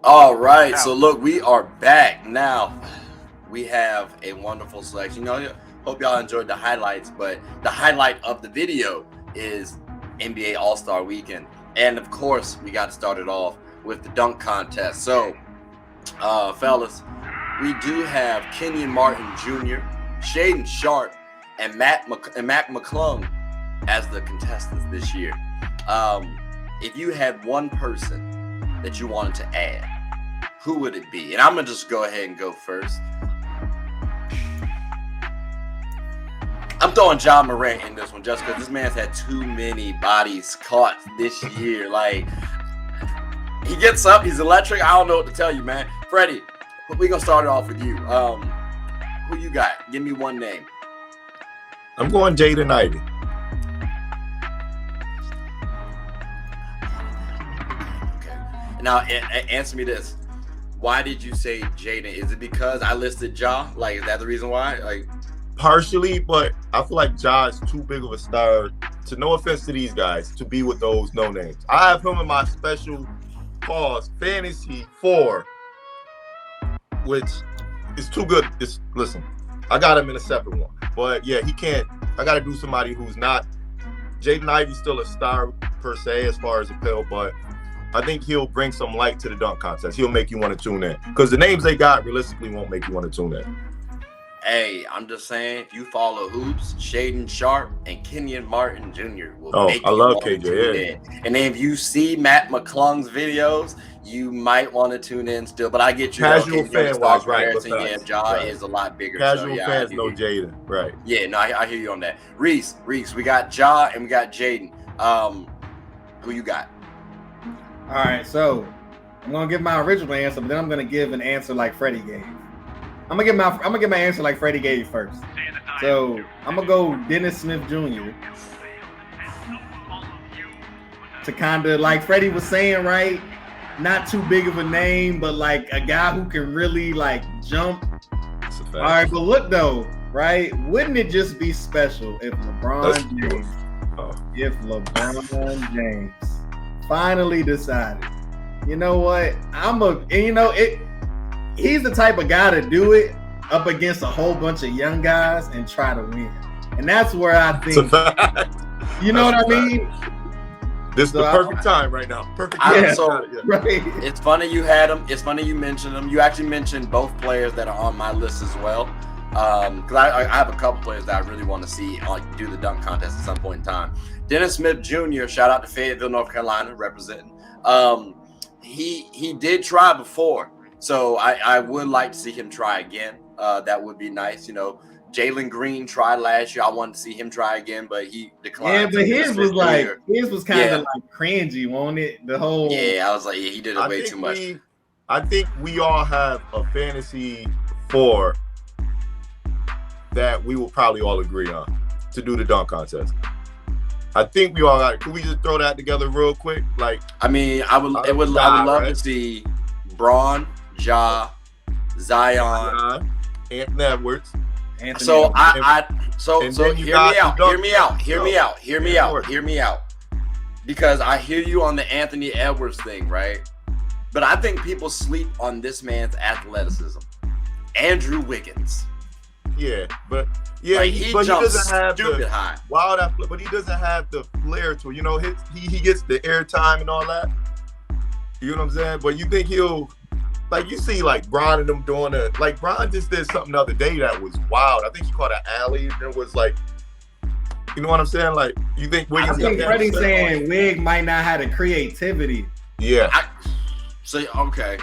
All right, so look, we are back now. We have a wonderful selection. Hope y'all enjoyed the highlights, but the highlight of the video is NBA All-Star Weekend, and of course, we got to start it off with the dunk contest. So, fellas, we do have Kenyon Martin Jr., Shaedon Sharpe, and Mac McClung as the contestants this year. If you had one person that you wanted to add, who would it be? And I'm gonna just go ahead and go first. I'm throwing Ja Morant in this one just because this man's had too many bodies caught this year. Like, he gets up, he's electric. I don't know what to tell you, man. Freddie, we're gonna start it off with you. Who you got? Give me one name. I'm going Jaden Ivey. Okay. Now, answer me this. Why did you say Jaden? Is it because I listed Ja? Like, is that the reason why? Like, partially, but I feel like Ja is too big of a star, to no offense to these guys, to be with those no names. I have him in my special pause fantasy 4, which is too good. Listen, I got him in a separate one. But yeah, he can't. I got to do somebody who's not. Jaden Ivey's still a star per se as far as appeal, but I think he'll bring some light to the dunk contest. He'll make you want to tune in because the names they got realistically won't make you want to tune in. Hey, I'm just saying, if you follow hoops, Shaedon Sharpe and Kenyon Martin Jr. will make I you love want KJ. to tune in. And then if you see Mac McClung's videos, you might want to tune in still. But I get you. Casual fan wise, right? Yeah, Ja is a lot bigger. Casual so, fans know Jaden, right? Yeah, no, I hear you on that. Reese, we got Ja and we got Jaden. Who you got? All right, so I'm gonna give my original answer, but then I'm gonna give an answer like Freddie gave. I'm gonna give my answer like Freddie gave first. So I'm gonna go Dennis Smith Jr. to kind of, like Freddie was saying, right? Not too big of a name, but like a guy who can really like jump. All right, but look though, right? Wouldn't it just be special if LeBron James finally decided, you know what? He's the type of guy to do it up against a whole bunch of young guys and try to win. And that's where I think, you know what I mean? This is the perfect time right now. Perfect time. Right. It's funny you had him. It's funny you mentioned him. You actually mentioned both players that are on my list as well. Because I have a couple players that I really want to see do the dunk contest at some point in time. Dennis Smith Jr., shout out to Fayetteville, North Carolina, representing. He did try before. So I would like to see him try again. That would be nice. You know, Jalen Green tried last year. I wanted to see him try again, but he declined. Yeah, but his was kind of like cringy, wasn't it? The whole I was like, he did it way too much. I think we all have a fantasy 4 that we will probably all agree on to do the dunk contest. I think we all got it. Can we just throw that together real quick? Like, I mean, I would love to see Braun, Ja, Zion, Anthony Edwards. Hear me out. Because I hear you on the Anthony Edwards thing, right? But I think people sleep on this man's athleticism. Andrew Wiggins. Yeah, but he doesn't have stupid high. Wild athlete, but he doesn't have the flair to it. You know, he gets the airtime and all that. You know what I'm saying? But you think he'll, like, you see like Bron and them doing it. Like Bron just did something the other day that was wild. I think he caught an alley. It was like, you know what I'm saying? Like, you think Wiggins? I think Freddie's saying Wig might not have the creativity. Yeah. Okay.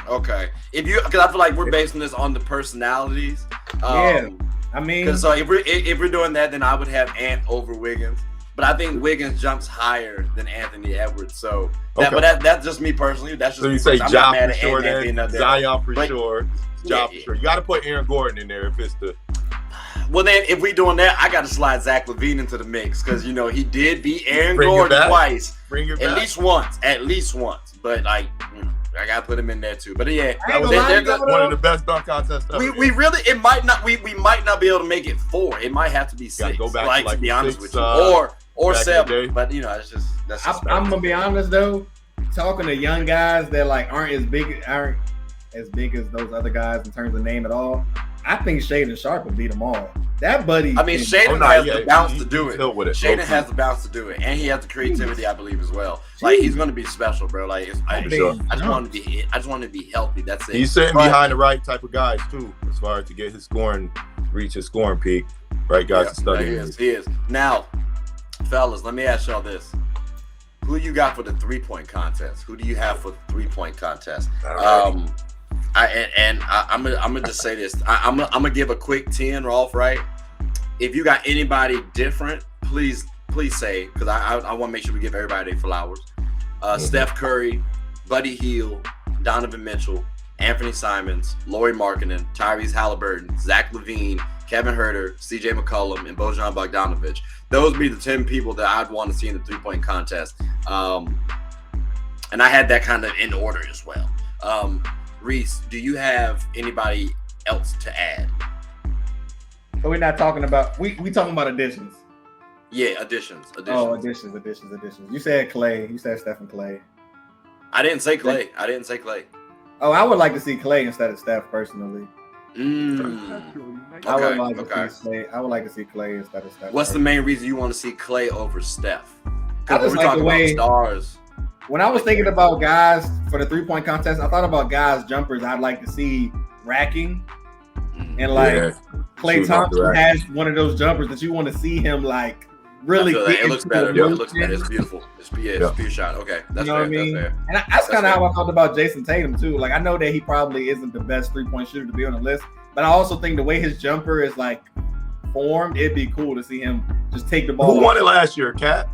If you, because I feel like we're basing this on the personalities. I mean, because if we're doing that, then I would have Ant over Wiggins. But I think Wiggins jumps higher than Anthony Edwards. So, that's just me personally. That's just so you say Ja for sure, then Zion for sure, Ja for sure. You got to put Aaron Gordon in there if it's the. Well, then if we doing that, I got to slide Zach LaVine into the mix because you know he did beat Aaron Gordon twice, at least once. But like, I gotta put him in there too. But yeah, they're one of the best dunk contests ever. We really, it might not. We might not be able to make it 4. It might have to be 6. Go back to be honest with you, or 7. But you know, that's just. I'm gonna be honest though. talking to young guys that like aren't as big as those other guys in terms of name at all, I think Shaden Sharp will beat them all. That buddy. I mean, Shaden has the bounce to do it. Shaden has the bounce to do it, and he has the creativity, I believe, as well. Like he's gonna be special, bro. Like I just want to be healthy. That's it. He's sitting behind the right type of guys too, as far as to get his scoring, reach his scoring peak. Right guys to study. He is. Now, fellas, let me ask y'all this. Who you got for the 3-point contest? Who do you have for the 3-point contest? I'm gonna just say this. I'm gonna give a quick 10 off, right? If you got anybody different, please say, because I want to make sure we give everybody their flowers. Steph Curry, Buddy Hield, Donovan Mitchell, Anthony Simons, Lauri Markkanen, Tyrese Halliburton, Zach LaVine, Kevin Huerter, CJ McCollum, and Bojan Bogdanovic. Those would be the 10 people that I'd want to see in the 3-point contest. And I had that kind of in order as well. Reese, do you have anybody else to add? So we're not talking about we talking about additions. Yeah, additions. Oh, additions. You said Clay. You said Stephen Clay. I didn't say Clay. Oh, I would like to see Clay instead of Steph personally. Okay. I would like to see Clay instead of Steph. What's the main reason you want to see Clay over Steph? I just we're talking about stars. When I was thinking about guys for the 3-point contest, I thought about guys jumpers I'd like to see racking. And like Klay Thompson has one of those jumpers that you want to see him like really get. It looks better. It looks better. It's beautiful. It's a spear shot. Okay. That's fair. What I mean? That's fair. And that's kind of how I felt about Jason Tatum too. Like I know that he probably isn't the best 3-point shooter to be on the list, but I also think the way his jumper is like formed, it'd be cool to see him just take the ball. Who won it last year, Cat?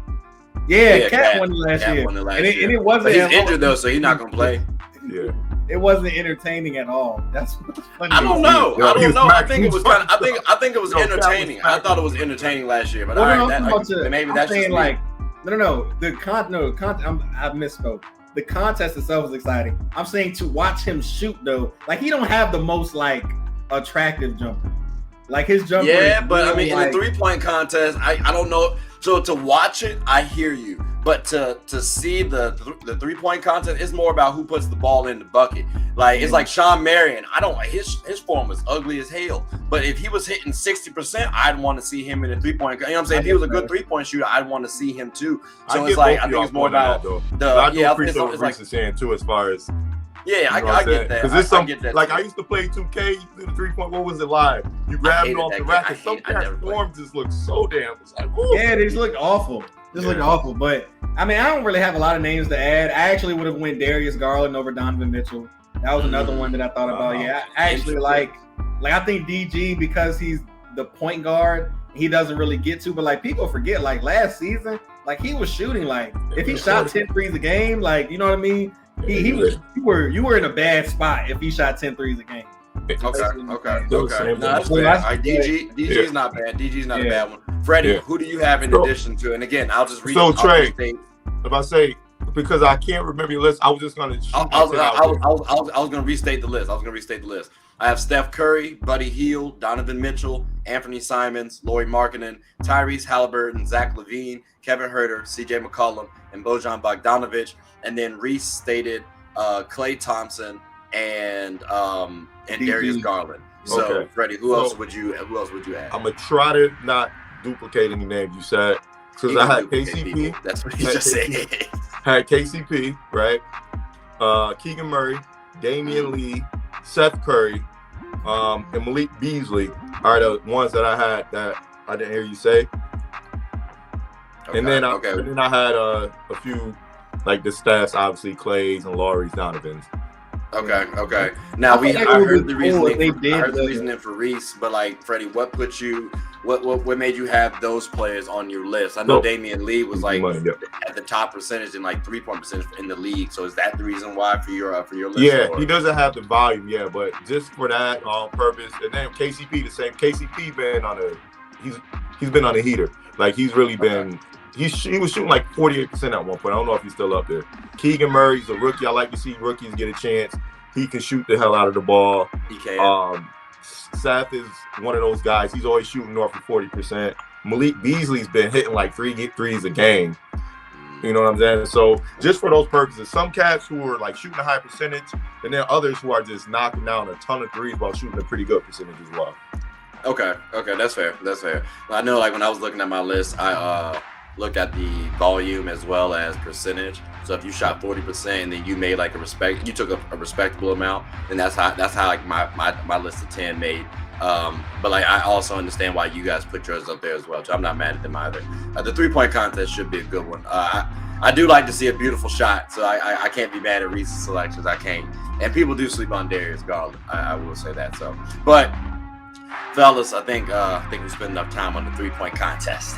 Yeah, Cat won it last year. And it wasn't. But he's injured though, so he's not gonna play. Yeah. It wasn't entertaining at all. That's what's funny. I don't know. I think it was kind of. I think it was entertaining. I thought it was entertaining last year, but maybe that's just like no. I misspoke. The contest itself is exciting. I'm saying to watch him shoot though. Like he don't have the most like attractive jumper. Like his jumper. Yeah, but I mean, in the 3-point contest, I don't know. So to watch it, I hear you. But to see the 3-point contest, it's more about who puts the ball in the bucket. Like it's like Sean Marion. His form was ugly as hell. But if he was hitting 60%, I'd want to see him in a 3-point. You know what I'm saying? If he was a good 3-point shooter, I'd want to see him too. So it's like I think it's more about I do appreciate what Reese is saying too, as far as. Yeah, I get that. Because I get that. Like I used to play 2K, you do the 3-point. What was it live? You grab it off the rack, and some cats' forms just look so damn. It's like, yeah, they just look awful. Look awful. But I mean, I don't really have a lot of names to add. I actually would have went Darius Garland over Donovan Mitchell. That was another one that I thought about. Yeah, I actually like I think DG because he's the point guard. He doesn't really get to, but like people forget, like last season, like he was shooting like if he shot 10 threes a game, like you know what I mean. You were in a bad spot if he shot 10 threes a game. Okay. No, that's fair. DG's not bad. DG's not a bad one. Freddie, who do you have in addition to? And again, I'll just read. So Trey, if I say because I can't remember your list, I was just gonna. I was gonna restate the list. I have Steph Curry, Buddy Hield, Donovan Mitchell, Anthony Simons, Lauri Markkanen, Tyrese Halliburton, Zach LaVine, Kevin Huerter, CJ McCollum, and Bojan Bogdanovic. And then Reese stated Klay Thompson and Darius Garland. So Freddie, who else would you add? I'm gonna try to not duplicate any names you said because I had KCP. That's what he just said. Had KCP, right? Keegan Murray, Damian Lee, Seth Curry, and Malik Beasley are the ones that I had that I didn't hear you say. And then I had a few like the stats, obviously Clay's and Lauri's, Donovan's. Okay. Now I heard the reasoning for Reese, but like Freddie, what put you? What made you have those players on your list? I know Damian Lee was like at the top percentage in like 3-point percentage in the league. So is that the reason why for your list? Yeah, he doesn't have the volume, but just for that on purpose. And then KCP the same. KCP been on he's been on a heater. Like he's really been. He was shooting like 48% at one point. I don't know if he's still up there. Keegan Murray's a rookie. I like to see rookies get a chance. He can shoot the hell out of the ball. He can. Seth is one of those guys. He's always shooting north of 40%. Malik Beasley's been hitting like 3 threes a game. You know what I'm saying? So just for those purposes, some cats who are like shooting a high percentage, and then others who are just knocking down a ton of threes while shooting a pretty good percentage as well. Okay, that's fair. I know, like when I was looking at my list, I looked at the volume as well as percentage. So if you shot 40% and then you made like you took a respectable amount, then that's how like my list of 10 made. But like I also understand why you guys put yours up there as well. So I'm not mad at them either. The 3-point contest should be a good one. I do like to see a beautiful shot, so I can't be mad at Reese's selections. I can't. And people do sleep on Darius Garland. I will say that. So, but fellas, I think we spent enough time on the 3-point contest.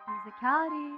Musicality.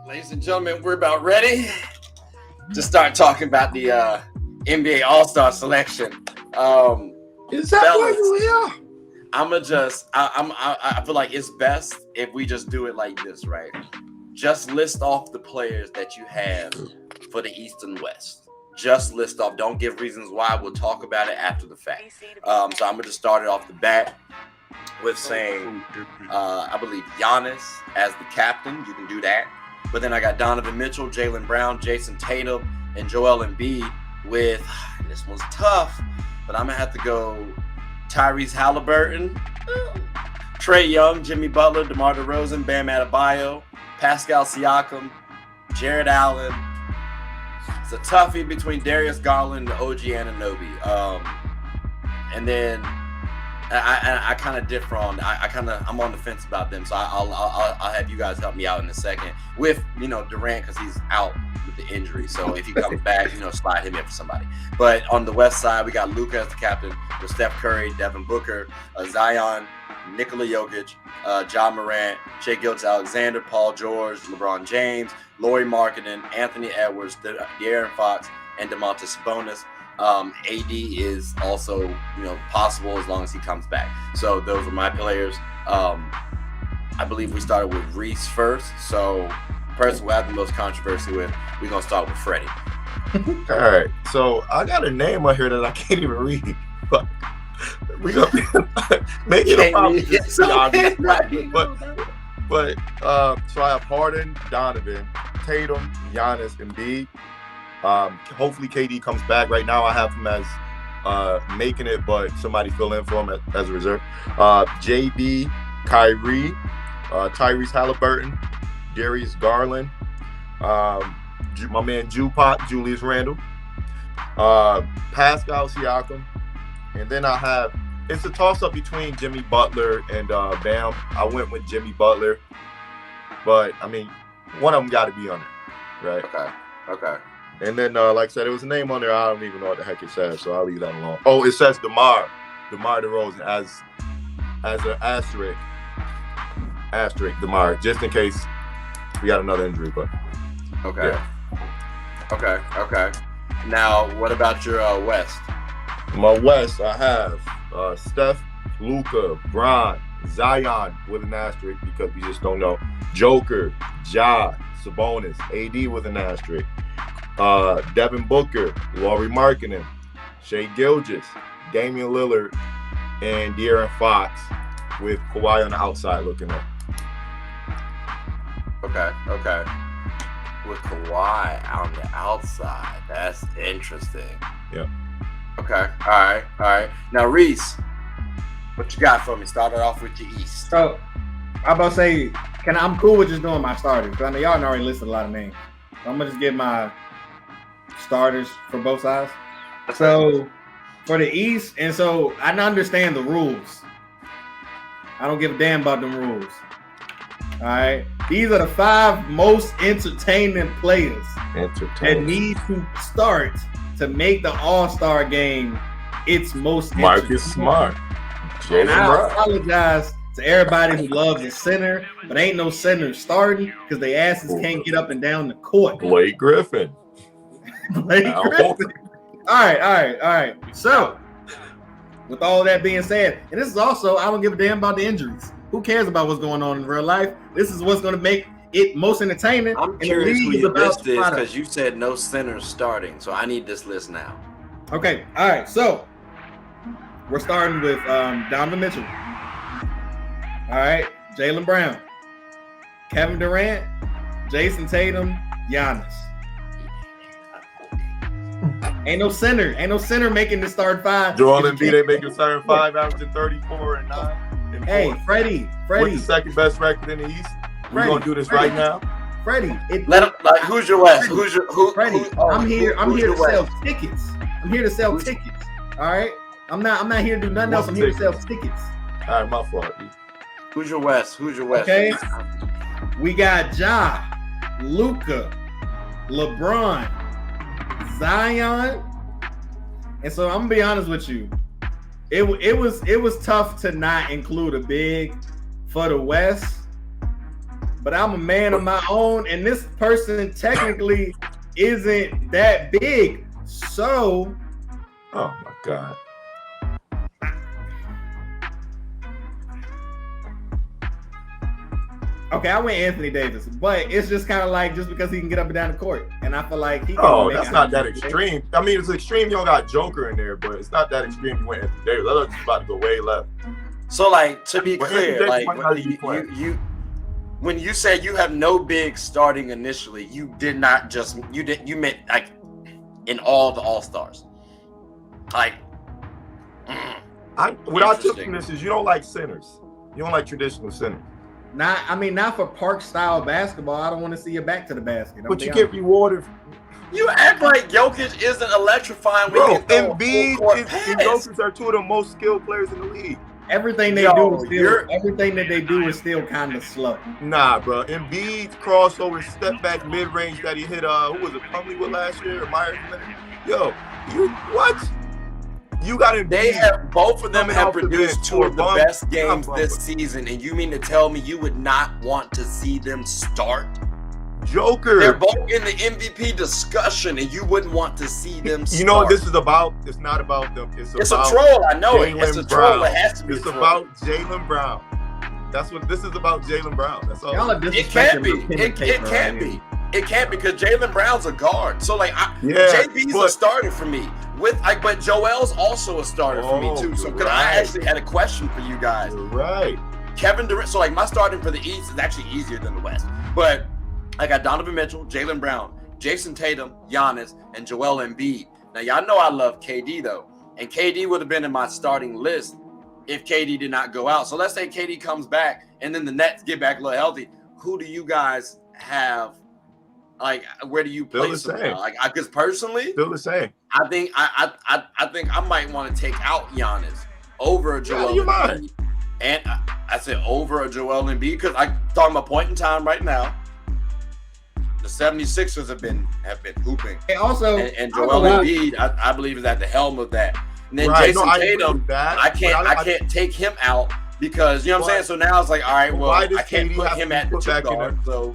Ladies and gentlemen, we're about ready to start talking about the NBA All-Star selection. Is that fellas, where we are? I feel like it's best if we just do it like this, right? Just list off the players that you have for the East and West. Just list off. Don't give reasons why. We'll talk about it after the fact. So I'm gonna just start it off the bat with saying, I believe Giannis as the captain. You can do that. But then I got Donovan Mitchell, Jaylen Brown, Jason Tatum, and Joel Embiid with, this one's tough, but I'm going to have to go Tyrese Halliburton, Trae Young, Jimmy Butler, DeMar DeRozan, Bam Adebayo, Pascal Siakam, Jared Allen. It's a toughie between Darius Garland and OG Anunoby. And then I kind of differ on. I'm on the fence about them, so I'll have you guys help me out in a second with Durant because he's out with the injury. So if he comes back, slide him in for somebody. But on the West side, we got Luka as the captain with Steph Curry, Devin Booker, Zion, Nikola Jokic, Ja Morant, Shai Gilgeous-Alexander, Paul George, LeBron James, Lauri Markkanen, Anthony Edwards, De'Aaron Fox, and Domantas Sabonis. AD is also, possible as long as he comes back. So those are my players. I believe we started with Reese first. So the person we have the most controversy with, we're going to start with Freddie. All right. So I got a name on here that I can't even read. But we're going to make it But so I have Harden, Donovan, Tatum, Giannis, Embiid. Hopefully KD comes back. Right now I have him as making it, but somebody fill in for him as a reserve. JB, Kyrie, Tyrese Halliburton, Darius Garland, my man Julius Randle, Pascal Siakam, and then I have, it's a toss-up between Jimmy Butler and Bam. I went with Jimmy Butler, but I mean, one of them got to be on it, right? Okay. And then, like I said, there was a name on there. I don't even know what the heck it says, so I'll leave that alone. Oh, it says DeMar DeRozan as an asterisk DeMar, just in case we got another injury. But okay, yeah. Okay. Now, what about your West? My West, I have Steph, Luka, Bron, Zion with an asterisk because we just don't know. Joker, Ja, Sabonis, AD with an asterisk. Devin Booker, Lauri Markkanen, Shai Gilgeous, Damian Lillard, and De'Aaron Fox with Kawhi on the outside looking up. Okay. With Kawhi on the outside. That's interesting. Yeah. Okay. All right. Now, Reese, what you got for me? Start it off with your East. So, I'm about to say, I'm cool with just doing my starters. Because I know y'all already listed a lot of names. So I'm going to just get my starters for both sides. So for the East, and so I understand the rules. I don't give a damn about them rules. All right. These are the 5 most entertaining players that need to start to make the All-Star game its most Marcus Smart. And I apologize to everybody who loves a center, but ain't no center starting because they asses can't get up and down the court. Blake Griffin. All right. So, with all that being said, and this is also, I don't give a damn about the injuries. Who cares about what's going on in real life? This is what's going to make it most entertaining. I'm curious who your list is because you said no centers starting, so I need this list now. Okay, all right. So, we're starting with Donovan Mitchell. All right, Jaylen Brown, Kevin Durant, Jason Tatum, Giannis. Ain't no center making the start 5. Joel Embiid ain't making starting 5, averaging 34 and 9. And hey, Freddie. With the second best record in the East. We're gonna do this right now. Freddie, who's your West? Freddie, I'm here to sell tickets. I'm here to sell tickets. All right. I'm not here to do nothing else. I'm here to sell tickets. All right, my fault. Who's your West? Okay. We got Ja, Luka, LeBron, Zion, and so I'm gonna be honest with you. It was tough to not include a big for the West, but I'm a man of my own, and this person technically isn't that big. So, oh my God. Okay, I went Anthony Davis, but it's just kind of like just because he can get up and down the court, and I feel like he can. Oh, that's not that extreme. I mean, it's extreme. You don't got Joker in there, but it's not that extreme. You went Anthony Davis. I thought you was about to go way left. So, like, to be clear, Davis, like when you say you have no big starting initially, you did not just you meant like in all the All-Stars. Like, what I took from this is you don't like centers. You don't like traditional centers. Not for park style basketball. I don't want to see your back to the basket. But you get rewarded. You act like Jokic isn't electrifying. Bro, Embiid and Jokic are two of the most skilled players in the league. Everything they do is still kind of slow. Nah, bro. Embiid's crossover, step back, mid range that he hit. Who was it? Plumlee with last year or Myers? Yo, what? You got Embiid. They have both of them have produced two of the best games this season, and you mean to tell me you would not want to see them start? Joker. They're both in the MVP discussion, and you wouldn't want to see them start. You know what this is about? It's not about them. It's about a troll. I know Jaylen it. It's a troll. It has to be. It's about Jaylen Brown. That's what this is about. Jaylen Brown. That's all. It can't be. It can't be. It can't because Jaylen Brown's a guard. So like, JB's a starter for me. But Joel's also a starter for me too. So I actually had a question for you guys. You're right. Kevin Durant. So like, my starting for the East is actually easier than the West. But I got Donovan Mitchell, Jaylen Brown, Jason Tatum, Giannis, and Joel Embiid. Now y'all know I love KD though, and KD would have been in my starting list if KD did not go out. So let's say KD comes back, and then the Nets get back a little healthy. Who do you guys have? Like, where do you place them now? Like, because personally, still the same. I think I might want to take out Giannis over Joel Embiid, and I said over a Joel Embiid because I'm talking about point in time right now. The 76ers have been hooping, and also and Joel Embiid, I believe, is at the helm of that. And then Jason Tatum, I can't take him out because you know what I'm saying. So now it's like, all right, well, I can't put him at the two guard. So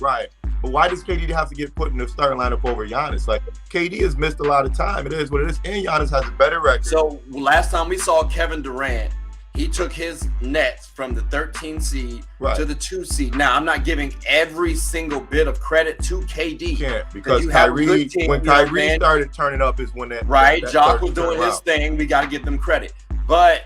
but why does KD have to get put in the starting lineup over Giannis? Like, KD has missed a lot of time. It is what it is. And Giannis has a better record. So last time we saw Kevin Durant, he took his Nets from the 13 seed to the 2 seed. Now, I'm not giving every single bit of credit to KD. You can't, because Kyrie, when Kyrie started turning up is when that Jock was doing his thing. We got to give them credit. But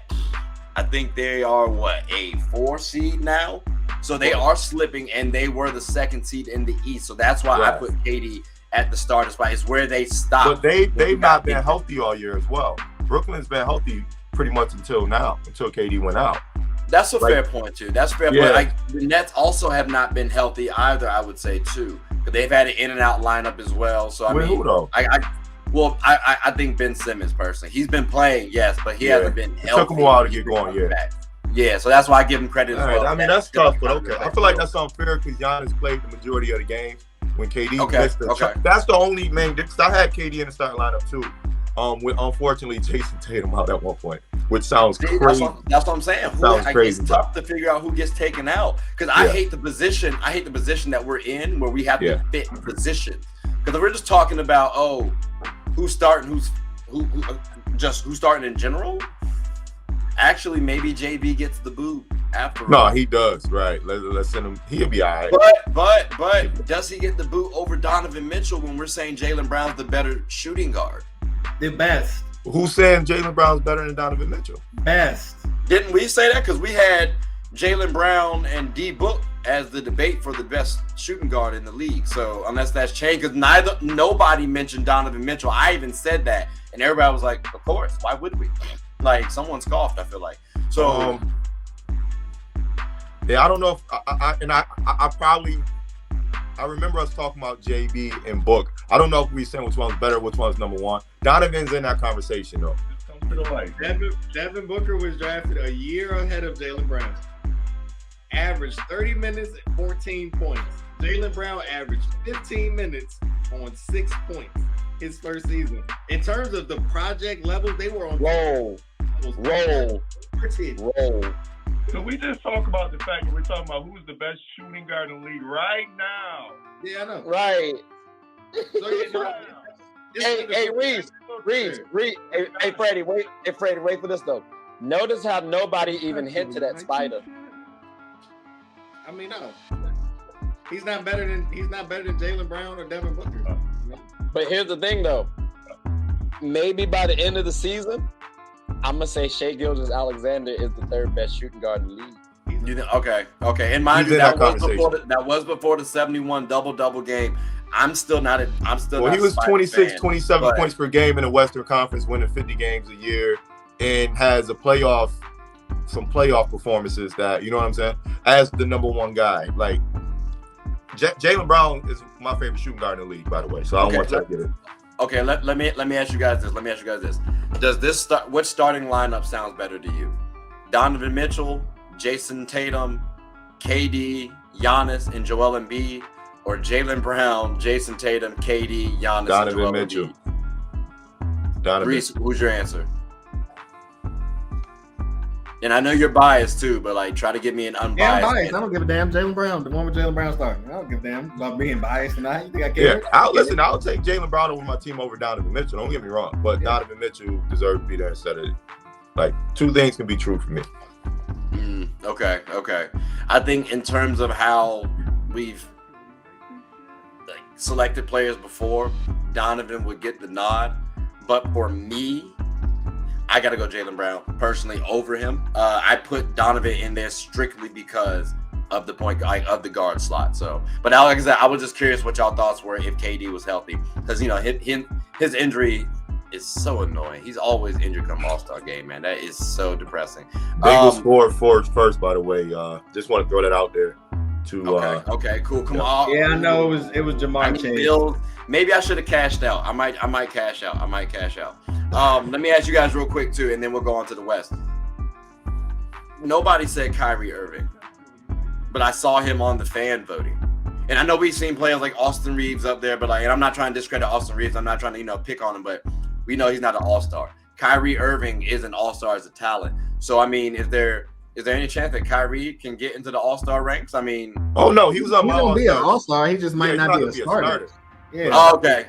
I think they are, a 4 seed now? So they are slipping, and they were the 2nd seed in the East. So that's why I put KD at the starting spot. It's where they stopped. But they've not been healthy all year as well. Brooklyn's been healthy pretty much until KD went out. That's a fair point too. That's a fair point. Like, the Nets also have not been healthy either, I would say too. But they've had an in and out lineup as well. So who though? I think Ben Simmons personally. He's been playing, yes, but he hasn't been healthy. It took him a while to get going, Yeah, so that's why I give him credit as well. I mean, that's tough, but okay. I feel like that's unfair because Giannis played the majority of the games when KD missed it. That's the only main difference. I had KD in the starting lineup too. With unfortunately Jason Tatum out at one point, which sounds crazy. That's what I'm saying. Sounds crazy. It's tough to figure out who gets taken out because I hate the position. I hate the position that we're in where we have to fit positions. Because if we're just talking about who's starting, who's starting in general. Actually, maybe JB gets the boot after. No, he does. Right. Let's send him. He'll be all right. But does he get the boot over Donovan Mitchell when we're saying Jaylen Brown's the better shooting guard? The best. Who's saying Jaylen Brown's better than Donovan Mitchell? Best. Didn't we say that? Because we had Jaylen Brown and D Book as the debate for the best shooting guard in the league. So unless that's changed, because nobody mentioned Donovan Mitchell. I even said that, and everybody was like, "Of course, why would we?" Like, someone scoffed, I feel like. So I don't know if I probably remember us talking about JB and Book. I don't know if we saying which one's better, which one's number one. Donovan's in that conversation though. Devin Booker was drafted a year ahead of Jaylen Brown. Averaged 30 minutes and 14 points. Jaylen Brown averaged 15 minutes on 6 points his first season. In terms of the project levels, they were on roll. Can we just talk about the fact that we're talking about who's the best shooting guard in the league right now? Yeah, I know. Right. So, Hey, Reese. Hey, Freddie, wait for this though. Notice how nobody even hinted at Spider. I mean, no. He's not better than Jaylen Brown or Devin Booker. But here's the thing though. Maybe by the end of the season, I'm gonna say Shai Gilgeous-Alexander is the third best shooting guard in the league. Okay. And mind you, that was before the 71 double double game. I'm still not. Well, he was 26, fan, 27 points per game in the Western Conference, winning 50 games a year, and has some playoff performances that, you know what I'm saying, as the number one guy. Like, Jaylen Brown is my favorite shooting guard in the league, by the way. So I don't want to get it. Okay, let me ask you guys this. Does this which starting lineup sounds better to you? Donovan Mitchell, Jason Tatum, KD, Giannis, and Joel Embiid, or Jaylen Brown, Jason Tatum, KD, Giannis, Donovan and Joel Mitchell. Embiid? Donovan. Reese, who's your answer? And I know you're biased too, but like, try to give me an unbiased. Yeah, I'm biased. answer. I don't give a damn. Jaylen Brown, the one with Jaylen Brown starting. I don't give a damn about being biased or not. You think I care? Yeah, I'll take Jaylen Brown over my team over Donovan Mitchell. Don't get me wrong, but Donovan Mitchell deserves to be there instead of, like, two things can be true for me. Okay. I think in terms of how we've selected players before, Donovan would get the nod, but for me, I gotta go Jaylen Brown personally over him. I put Donovan in there strictly because of the of the guard slot. So, but like I said, I was just curious what y'all thoughts were if KD was healthy, because his injury is so annoying. He's always injured come All-Star game, man. That is so depressing. Bengals scored first, by the way. Just want to throw that out there. Okay, cool. Come on. Yeah, I know it was Jamar Chase. Maybe I should have cashed out. I might cash out. Let me ask you guys real quick too, and then we'll go on to the West. Nobody said Kyrie Irving, but I saw him on the fan voting. And I know we've seen players like Austin Reeves up there, but and I'm not trying to discredit Austin Reeves. I'm not trying to pick on him, but we know he's not an all-star. Kyrie Irving is an all-star as a talent. So I mean, is there any chance that Kyrie can get into the all-star ranks? I mean, oh no, he was on my all-star. Be an all-star. He just might not be a starter. Yeah. Oh, okay.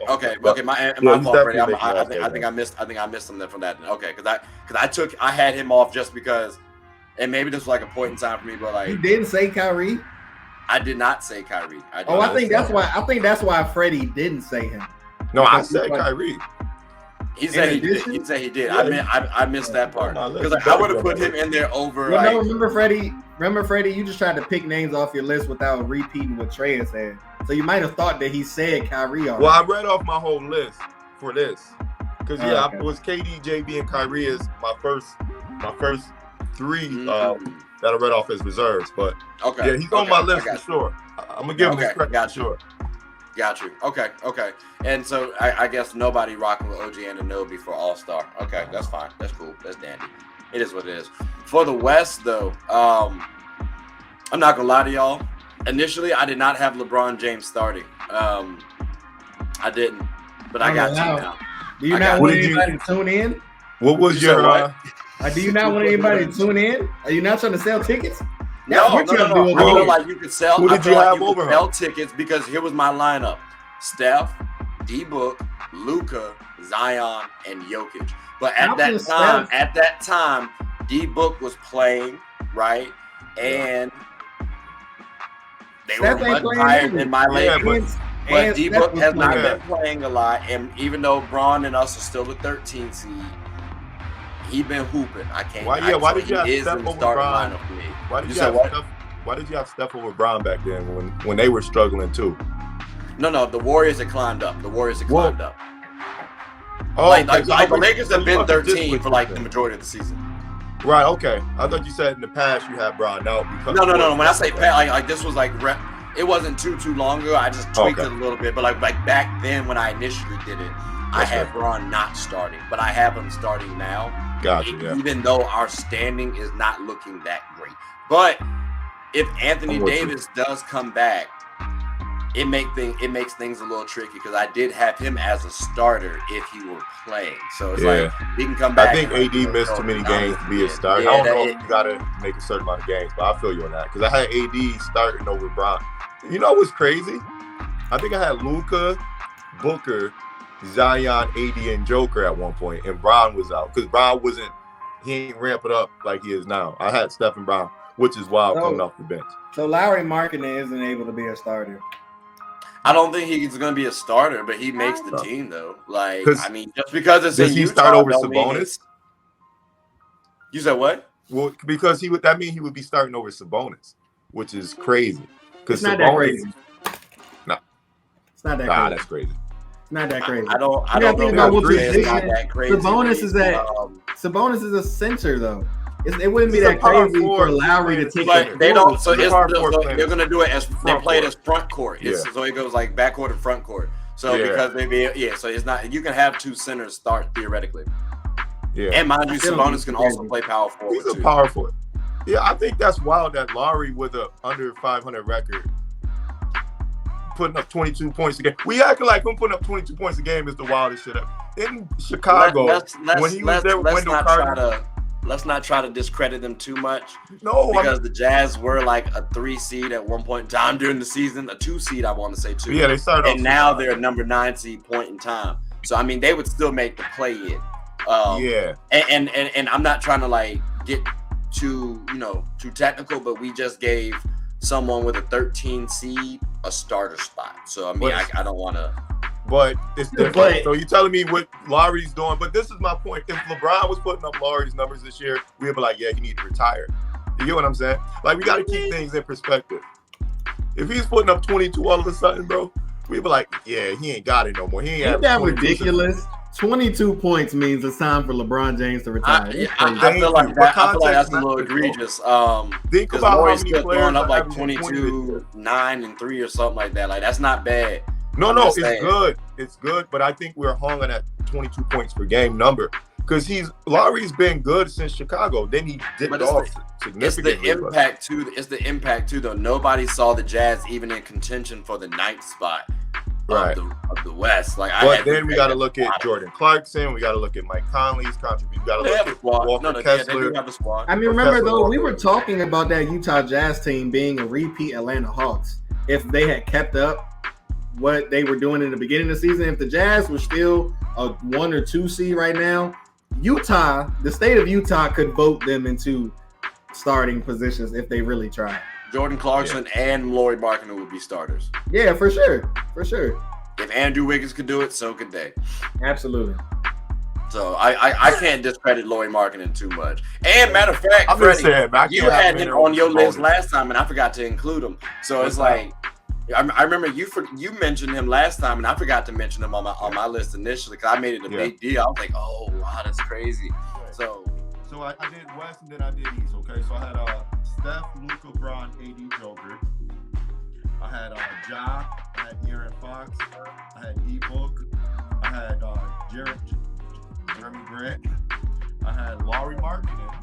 My fault, Freddie. I think I missed something from that. Okay, because I had him off just because, and maybe this was like a point in time for me, but like you didn't say Kyrie. I did not say Kyrie. I think that's why Freddie didn't say him. No, I said Kyrie. He said he did. He said he did. I missed that part because I would have put him in there over. Well, no, remember Freddie? You just tried to pick names off your list without repeating what Trey had said. So you might have thought that he said Kyrie already. Well, I read off my whole list for this because it was KD, JB, and Kyrie as my first three that I read off as reserves. But yeah, he's on my list for sure. I'm gonna give him his credit for sure. Got you. Okay. And so I guess nobody rocking with OG Anunoby for All-Star. Okay, that's fine. That's cool. That's dandy. It is what it is. For the West, though, I'm not gonna lie to y'all. Initially, I did not have LeBron James starting. I didn't, but I got you now. Do you not want anybody to tune in? What was your? Do you not want anybody to tune in? Are you not trying to sell tickets? No. I feel like you could sell. Who did you have over him? Sell tickets because here was my lineup: Steph, D-Book, Luka, Zion, and Jokic. But at that time, D-Book was playing, right, and they were much higher than my Lakers. But D-Book has not been playing a lot, and even though Braun and us are still the 13th seed, he been hooping. I can't. Why did you have Steph over Braun? Why did you have Steph over Braun back then when they were struggling too? No, the Warriors had climbed up. The Oh, the Lakers have been 13 for like the majority of the season. Right. Okay. I thought you said in the past you had Braun. No. No. When I say past, like this was like it wasn't too long ago. I just tweaked it a little bit, but like back then when I initially did it, I had Braun not starting, but I have him starting now. Gotcha. Even though our standing is not looking that great, but if Anthony Davis does come back, it makes things a little tricky because I did have him as a starter if he were playing. So it's like he can come back. I think AD missed too many games to be a starter. Yeah, I don't know if you gotta make a certain amount of games, but I feel you on that because I had AD starting over Bron. You know what's crazy? I think I had Luka, Booker, Zion, AD, and Joker at one point, and Bron was out because Bron he ain't ramp it up like he is now. I had Stephen Brown, which is wild coming off the bench. So Lauri Markkanen isn't able to be a starter. I don't think he's going to be a starter, but he makes the team though. Like, I mean, just because it's does in he Utah, start over Sabonis? You said what? Well, because that mean he would be starting over Sabonis, which is crazy. Because not that crazy. No, it's not that crazy. Nah, that's crazy. It's not that crazy. I don't think know about what it's not that crazy. Sabonis is a center though. It wouldn't be that crazy for Lowry to take. But they don't. So they're going to do it as they play it as front court. So it goes like back court and front court. So because so it's not. You can have two centers start theoretically. Yeah. And mind you, Sabonis can also play power forward. He's a power forward. Yeah, I think that's wild that Lowry with a under 500 record putting up 22 points a game. We acting like him putting up 22 points a game is the wildest shit ever. In Chicago, when he was there with Wendell Carter. Let's not try to discredit them too much. No, because the Jazz were like a 3 seed at one point in time during the season, a 2 seed, I want to say too. Yeah, they started. And now they're a number 9 seed point in time. So I mean, they would still make the play in. And I'm not trying to like get too technical, but we just gave someone with a 13 seed a starter spot. So I mean, I don't want to. But it's different. So you're telling me what Lowry's doing. But this is my point. If LeBron was putting up Lowry's numbers this year, we'd be like, yeah, he need to retire. You get what I'm saying? Like, we got to keep things in perspective. If he's putting up 22 all of a sudden, bro, we'd be like, yeah, he ain't got it no more. Ain't that ridiculous? 22 points means it's time for LeBron James to retire. I feel like that's a little egregious. Think about how many still players throwing up like 22, 9, and 3 or something like that. Like, that's not bad. No, it's good. It's good, but I think we're hung on that 22 points per game number because Lowry's been good since Chicago. Then he dipped off significantly. It's the impact too, though. Nobody saw the Jazz even in contention for the 9th spot of the West. But then we got to look at Jordan Clarkson. We got to look at Mike Conley's contribution. We got to look at Walker Kessler. They do have a squad. I mean, remember though, we were talking about that Utah Jazz team being a repeat Atlanta Hawks. If they had kept up what they were doing in the beginning of the season, if the Jazz were still a 1 or 2 seed right now, the state of Utah could vote them into starting positions if they really tried. Jordan Clarkson and Lauri Markkanen would be starters. Yeah, for sure. If Andrew Wiggins could do it, so could they. Absolutely. So I can't discredit Lauri Markkanen too much. And matter of fact, Freddie, you had him on your list last time, and I forgot to include him. So it's like, I remember you mentioned him last time, and I forgot to mention him on my list initially because I made it a big deal. I was like, oh wow, that's crazy. So I did West and then I did East. Okay, so I had Steph, Luka, Bron, AD, Joker. I had Ja. I had Aaron Fox. I had D-Book. I had Jeremy Grant. I had Lauri Markkanen.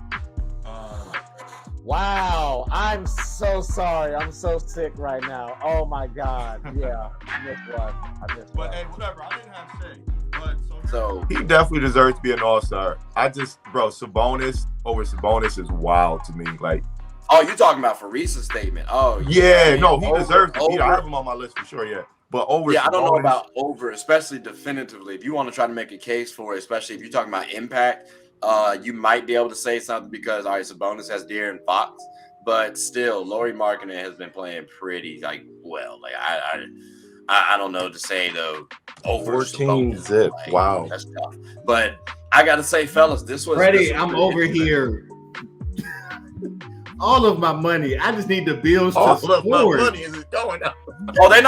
Wow, I'm so sorry. I'm so sick right now. Oh my God. Yeah, I missed one. But hey, whatever. I didn't have Shea. So he definitely deserves to be an all-star. Sabonis over Sabonis is wild to me. Like, oh, you talking about for Reese's statement? Oh, yeah. No, he deserves to be. I have him on my list for sure. Yeah. But over, I don't know about over, especially definitively. If you want to try to make a case for it, especially if you're talking about impact. You might be able to say something because Sabonis has De'Aaron Fox, but still, Lauri Markkanen has been playing pretty well. Like I don't know to say though. Over 14 zip. Wow, that's tough. But I gotta say, fellas, this was Freddie. I'm over here. All of my money. I just need the Bills to score. All of my money is going up. Oh, they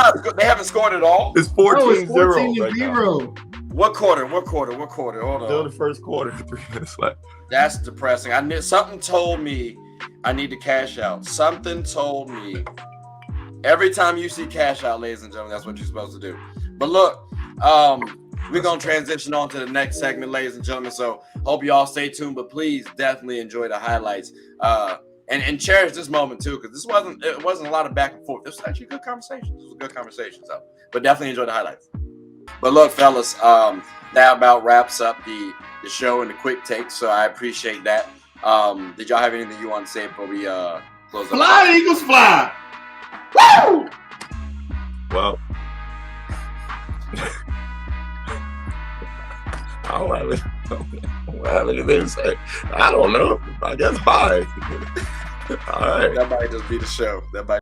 haven't scored at all. It's 14-0 right now. What quarter? Hold on. Still the first quarter. 3 minutes left. That's depressing. Something told me I need to cash out. Something told me every time you see cash out, ladies and gentlemen, that's what you're supposed to do. But look, we're gonna transition on to the next segment, ladies and gentlemen. So hope you all stay tuned, but please definitely enjoy the highlights. and cherish this moment too, because it wasn't a lot of back and forth. This was actually a good conversation. This was a good conversation. So, but definitely enjoy the highlights. But look, fellas, that about wraps up the show and the quick take. So I appreciate that. Did y'all have anything you want to say before we close up? Fly, Eagles, fly! Woo! Well, I don't have anything to say. I don't know. I guess bye. All right. That might just be the show. That might.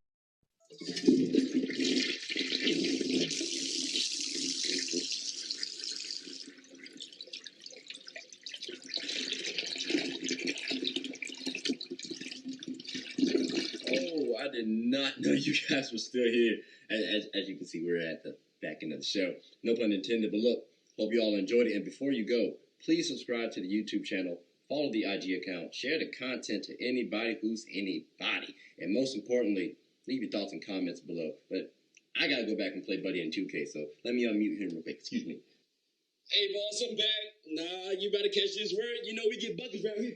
Oh, I did not know you guys were still here. As you can see, we're at the back end of the show. No pun intended, but look, hope you all enjoyed it. And before you go, please subscribe to the YouTube channel, follow the IG account, share the content to anybody who's anybody. And most importantly, leave your thoughts and comments below. But I got to go back and play Buddy in 2K, so let me unmute him real quick. Excuse me. Hey, boss, I'm back. Nah, you better catch this word. You know we get buckets around here.